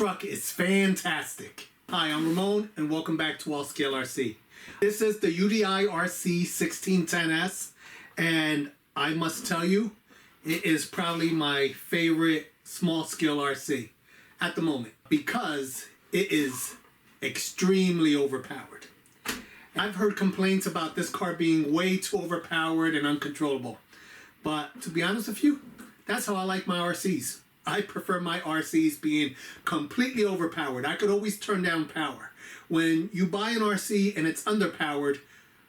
truck is fantastic. Hi, I'm Ramon and welcome back to RCCAR RC. This is the UDIRC 1610S and I must tell you, it is probably my favorite small scale RC at the moment because it is extremely overpowered. I've heard complaints about this car being way too overpowered and uncontrollable. But to be honest with you, that's how I like my RCs. I prefer my RCs being completely overpowered. I could always turn down power. When you buy an RC and it's underpowered,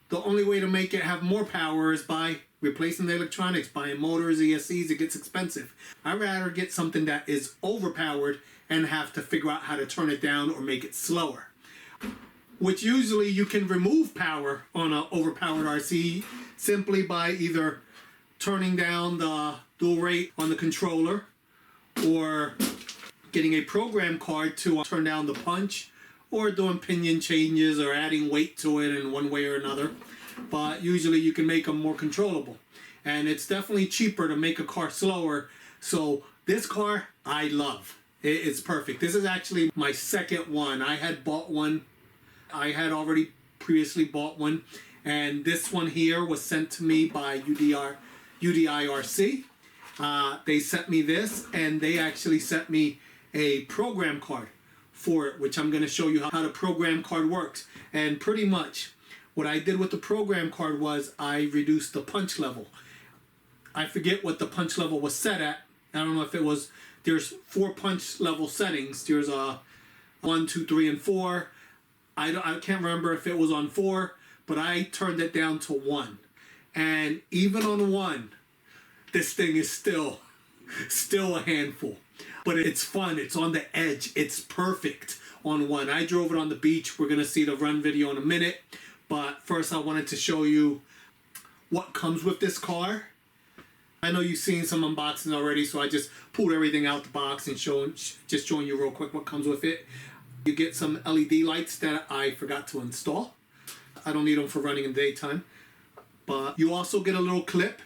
the only way to make it have more power is by replacing the electronics, buying motors, ESCs. It gets expensive. I'd rather get something that is overpowered and have to figure out how to turn it down or make it slower. Which usually you can remove power on an overpowered RC simply by either turning down the dual rate on the controller or getting a program card to turn down the punch or doing pinion changes or adding weight to it in one way or another. But usually you can make them more controllable. And it's definitely cheaper to make a car slower. So this car I love. It's perfect. This is actually my second one. I had bought one. I had already previously bought one. And this one here was sent to me by UDIRC. They sent me this and they actually sent me a program card for it, which I'm going to show you how the program card works. And pretty much what I did with the program card was I reduced the punch level. I forget what the punch level was set at. I don't know if it was, there's 4 punch level settings. There's a 1, 2, 3, and 4. I can't remember if it was on 4, but I turned it down to 1. And even on 1, this thing is still a handful. But it's fun. It's on the edge. It's perfect on 1. I drove it on the beach. We're going to see the run video in a minute. But first I wanted to show you what comes with this car. I know you've seen some unboxings already, so I just pulled everything out the box and just showing you real quick what comes with it. You get some LED lights that I forgot to install. I don't need them for running in the daytime. But you also get a little clip.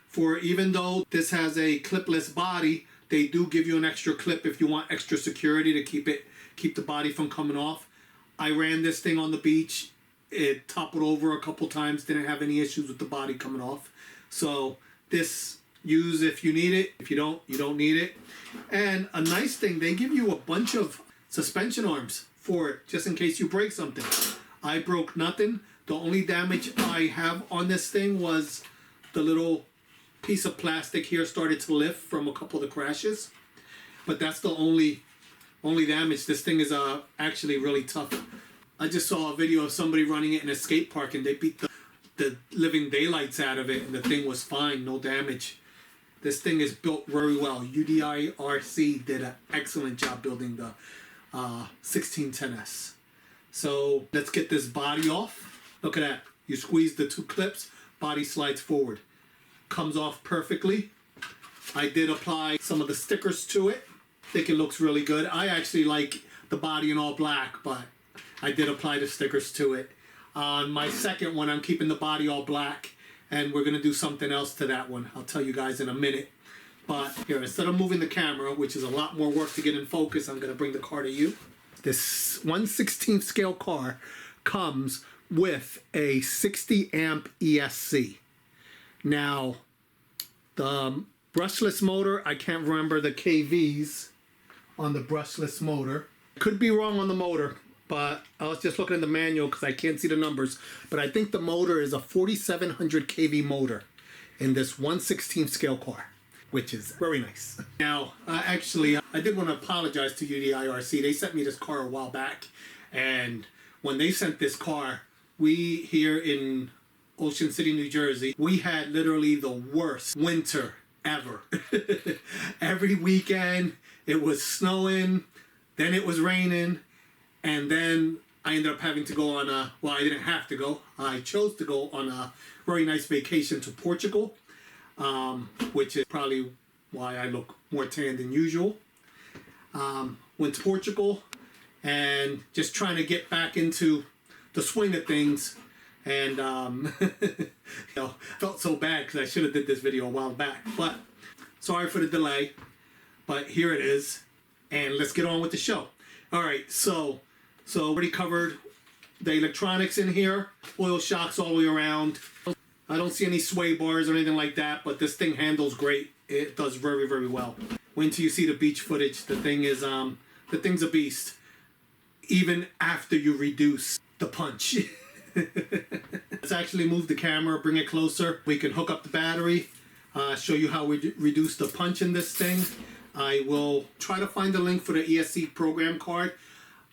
For even though this has a clipless body, they do give you an extra clip if you want extra security to keep the body from coming off. I ran this thing on the beach. It toppled over a couple times, didn't have any issues with the body coming off. So this, use if you need it. If you don't, you don't need it. And a nice thing, they give you a bunch of suspension arms for it, just in case you break something. I broke nothing. The only damage I have on this thing was the little piece of plastic here started to lift from a couple of the crashes, but that's the only damage. This thing is actually really tough. I just saw a video of somebody running it in a skate park and they beat the living daylights out of it and the thing was fine, no damage. This thing is built very well. UDIRC did an excellent job building the 1610S. So let's get this body off. Look at that. You squeeze the 2 clips, body slides forward. Comes off perfectly. I did apply some of the stickers to it. I think it looks really good. I actually like the body in all black, but I did apply the stickers to it. On my second one, I'm keeping the body all black, and we're going to do something else to that one. I'll tell you guys in a minute. But here, instead of moving the camera, which is a lot more work to get in focus, I'm going to bring the car to you. This 1/16 scale car comes with a 60 amp ESC. Now, the brushless motor, I can't remember the KVs on the brushless motor. Could be wrong on the motor, but I was just looking at the manual because I can't see the numbers. But I think the motor is a 4700 kV motor in this 1/16 scale car, which is very nice. Now, actually, I did want to apologize to UDIRC. They sent me this car a while back, and when they sent this car, we here in Ocean City, New Jersey, we had literally the worst winter ever. Every weekend it was snowing, then it was raining, and then I ended up having to go on a, well, I didn't have to go. I chose to go on a very nice vacation to Portugal, which is probably why I look more tan than usual. Went to Portugal and just trying to get back into the swing of things. And felt so bad because I should have did this video a while back. But sorry for the delay. But here it is. And let's get on with the show. All right, so already covered the electronics in here. Oil shocks all the way around. I don't see any sway bars or anything like that, but this thing handles great. It does very, very well. Wait until you see the beach footage. The thing's a beast. Even after you reduce the punch. Let's actually move the camera, bring it closer. We can hook up the battery, show you how we reduce the punch in this thing. I will try to find the link for the ESC program card,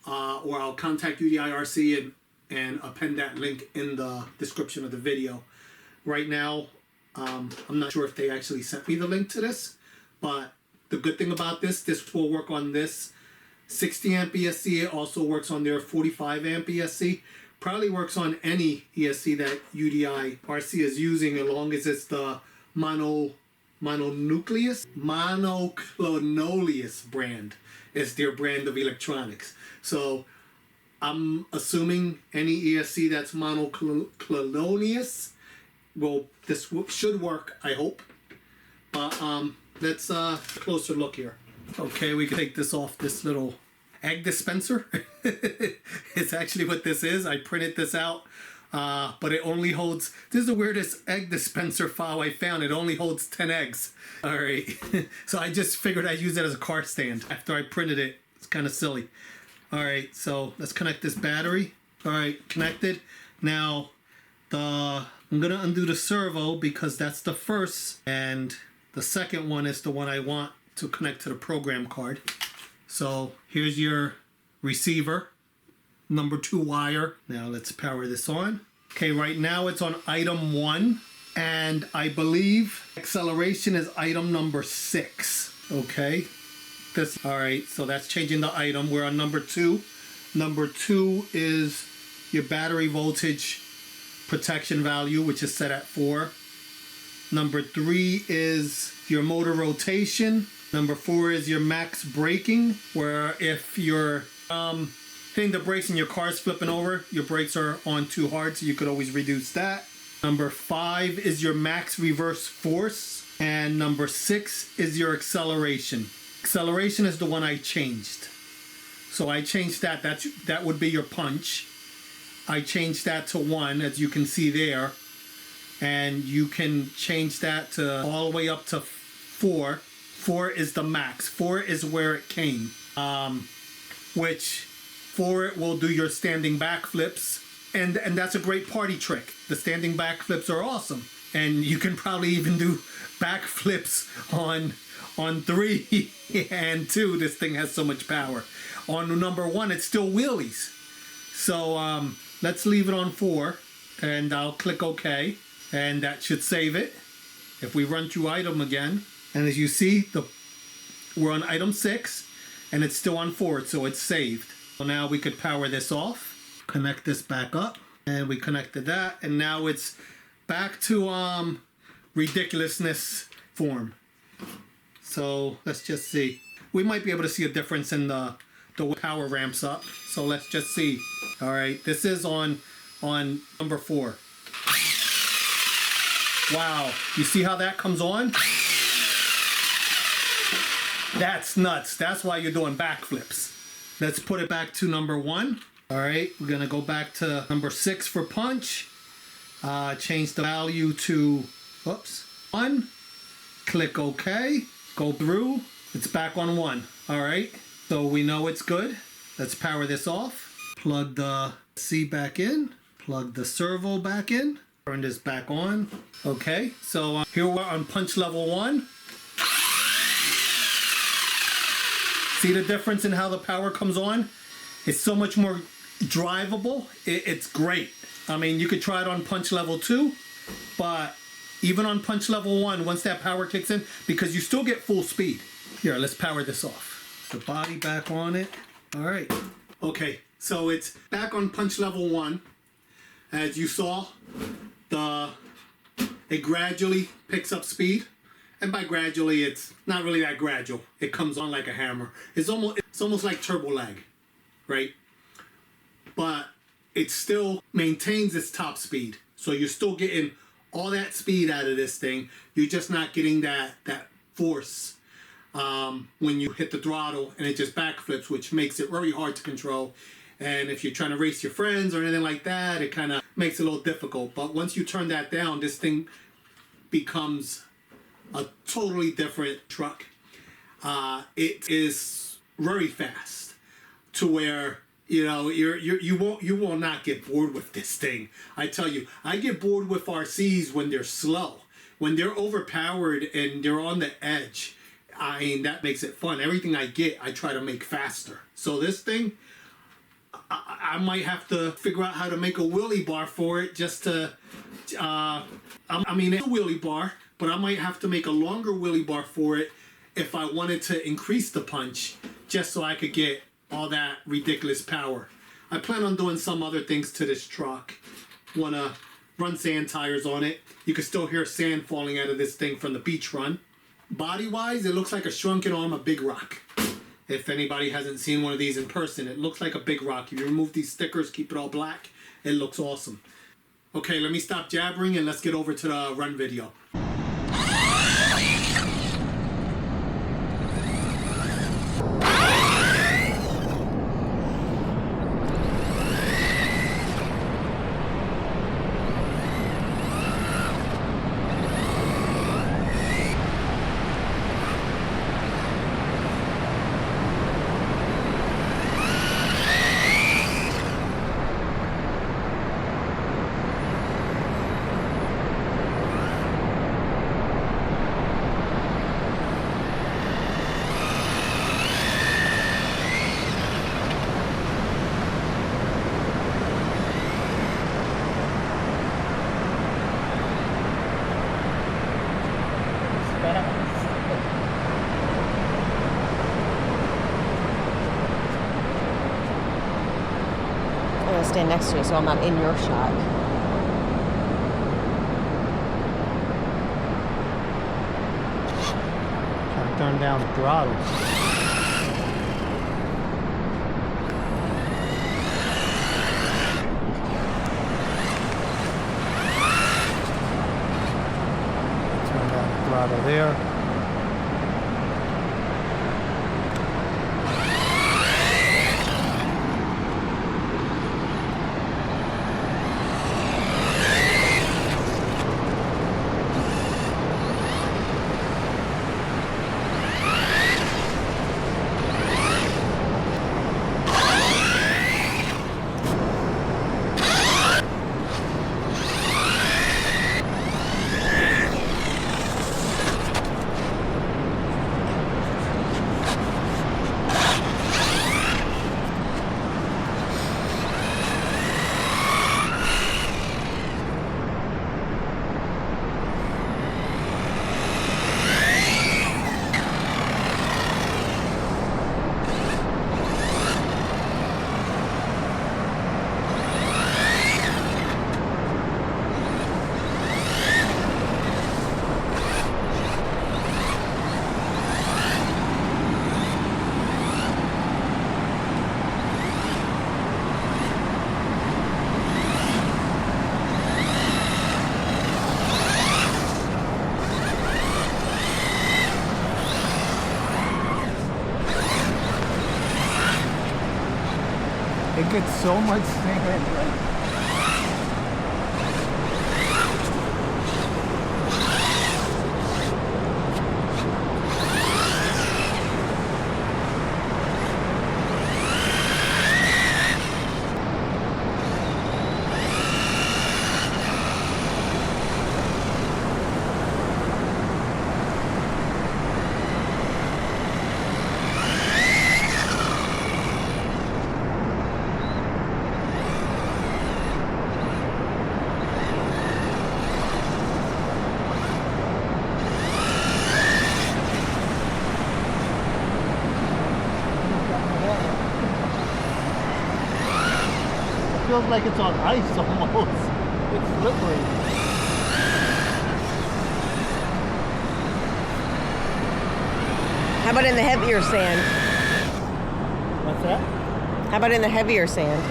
or I'll contact UDIRC and append that link in the description of the video. Right now, I'm not sure if they actually sent me the link to this, but the good thing about this will work on this 60 amp ESC. It also works on their 45 amp ESC. Probably works on any ESC that UDIRC is using, as long as it's the monoclonolius brand is their brand of electronics. So I'm assuming any ESC that's monoclonolius should work, I hope. But let's closer look here. Okay, we can take this off this little egg dispenser. It's actually what this is. I printed this out, but it only holds, this is the weirdest egg dispenser file I found. It only holds 10 eggs. All right. So I just figured I'd use it as a car stand after I printed it. It's kind of silly. All right, so let's connect this battery. All right, connected. Now, I'm gonna undo the servo because that's the first, and the second one is the one I want to connect to the program card. So here's your receiver, number 2 wire. Now let's power this on. Okay, right now it's on item 1, and I believe acceleration is item number 6. Okay, all right, so that's changing the item. We're on number 2. Number 2 is your battery voltage protection value, which is set at 4. Number 3 is your motor rotation. Number 4 is your max braking, where if you're hitting the brakes and your car's flipping over, your brakes are on too hard, so you could always reduce that. Number 5 is your max reverse force. And number 6 is your acceleration. Acceleration is the one I changed. So I changed that. That would be your punch. I changed that to 1, as you can see there. And you can change that to all the way up to 4. 4 is the max. 4 is where it came. Which 4 will do your standing back flips. And that's a great party trick. The standing back flips are awesome. And you can probably even do back flips on 3 and 2. This thing has so much power. On number 1, it's still wheelies. So let's leave it on 4, and I'll click OK, and that should save it. If we run through item again, and as you see, we're on item 6, and it's still on 4, so it's saved. So now we could power this off, connect this back up, and we connected that, and now it's back to ridiculousness form. So let's just see. We might be able to see a difference in the power ramps up. So let's just see. All right, this is on number 4. Wow, you see how that comes on? That's nuts. That's why you're doing backflips. Let's put it back to number 1. All right, we're gonna go back to number 6 for punch. Change the value to 1. Click OK. Go through. It's back on 1. All right. So we know it's good. Let's power this off. Plug the C back in. Plug the servo back in. Turn this back on. Okay. So here we're on punch level 1. See the difference in how the power comes on? It's so much more drivable. It's great. I mean, you could try it on punch level 2, but even on punch level 1, once that power kicks in, because you still get full speed. Here, let's power this off. The body back on it. All right. Okay, so it's back on punch level 1. As you saw, it gradually picks up speed. And by gradually, it's not really that gradual. It comes on like a hammer. It's almost like turbo lag, right? But it still maintains its top speed. So you're still getting all that speed out of this thing. You're just not getting that force when you hit the throttle, and it just backflips, which makes it very hard to control. And if you're trying to race your friends or anything like that, it kind of makes it a little difficult. But once you turn that down, this thing becomes a totally different truck. It is very fast to where, you know, you will not get bored with this thing. I tell you, I get bored with RCs when they're slow. When they're overpowered and they're on the edge, I mean, that makes it fun. Everything I get, I try to make faster. So this thing, I might have to figure out how to make a wheelie bar for it just to, I mean, it's a wheelie bar, but I might have to make a longer wheelie bar for it if I wanted to increase the punch, just so I could get all that ridiculous power. I plan on doing some other things to this truck. Want to run sand tires on it. You can still hear sand falling out of this thing from the beach run. Body-wise, it looks like a shrunken arm of Big Rock. If anybody hasn't seen one of these in person, it looks like a Big Rock. If you remove these stickers, keep it all black, it looks awesome. Okay, let me stop jabbering and let's get over to the run video. I'm gonna stand next to you so I'm not in your shot. Trying to turn down the throttle. Turn down the throttle there. It gets so much sand. Feels like it's on ice almost. It's slippery. How about in the heavier sand? What's that? How about in the heavier sand?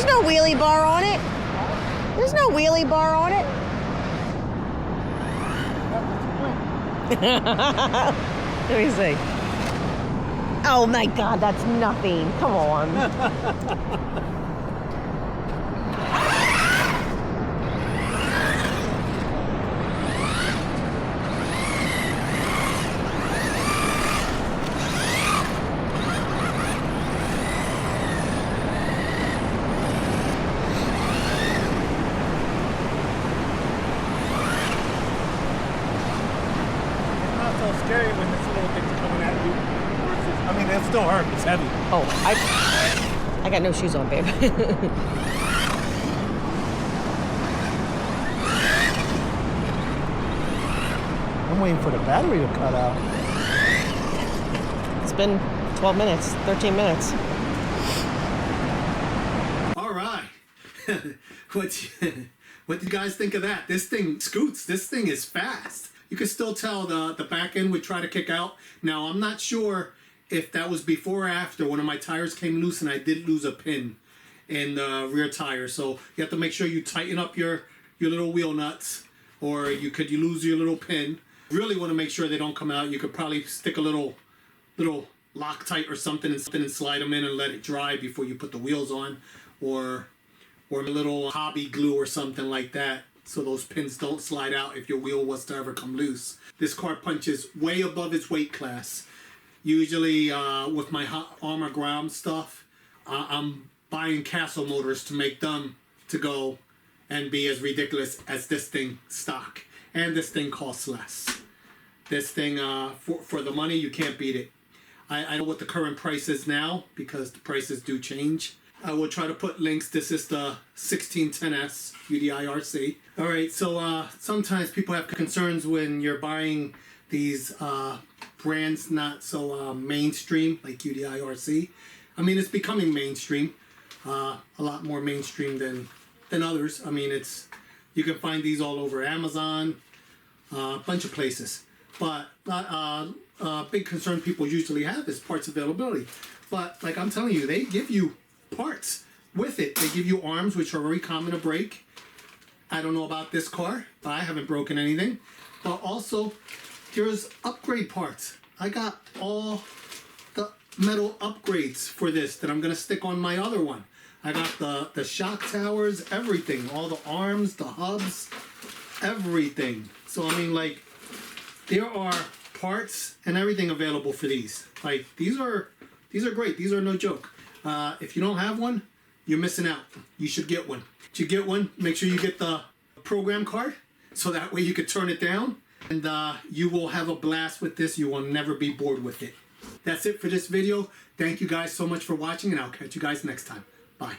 There's no wheelie bar on it. There's no wheelie bar on it. Let me see. Oh my God, that's nothing. Come on. Scary when this little thing's coming at you. I mean, it'll still hurt. It's heavy. Oh, I got no shoes on, babe. I'm waiting for the battery to cut out. It's been 12 minutes, 13 minutes. All right. What do you guys think of that? This thing scoots. This thing is fast. You can still tell the back end would try to kick out. Now, I'm not sure if that was before or after. One of my tires came loose and I did lose a pin in the rear tire. So you have to make sure you tighten up your little wheel nuts, or you lose your little pin. Really want to make sure they don't come out. You could probably stick a little Loctite or something and slide them in and let it dry before you put the wheels on, or a little hobby glue or something like that, so those pins don't slide out if your wheel was to ever come loose. This car punches way above its weight class. Usually with my hot armor ground stuff, I'm buying Castle motors to make them to go and be as ridiculous as this thing stock. And this thing costs less. This thing, for the money, you can't beat it. I know what the current price is now, because the prices do change. I will try to put links. This is the 1610S UDIRC. All right, so sometimes people have concerns when you're buying these brands not so mainstream, like UDIRC. I mean, it's becoming mainstream, a lot more mainstream than others. I mean, you can find these all over Amazon, a bunch of places. But a big concern people usually have is parts availability. But like I'm telling you, they give you parts with it. They give you arms, which are very common to break. I don't know about this car, but I haven't broken anything. But also, there's upgrade parts. I got all the metal upgrades for this that I'm gonna stick on my other one. I got the shock towers, everything, all the arms, the hubs, everything. So I mean, like, there are parts and everything available for these. Like, these are great. These are no joke. If you don't have one, you're missing out. You should get one. To get one, make sure you get the program card, so that way you can turn it down, and you will have a blast with this. You will never be bored with it. That's it for this video. Thank you guys so much for watching, and I'll catch you guys next time. Bye.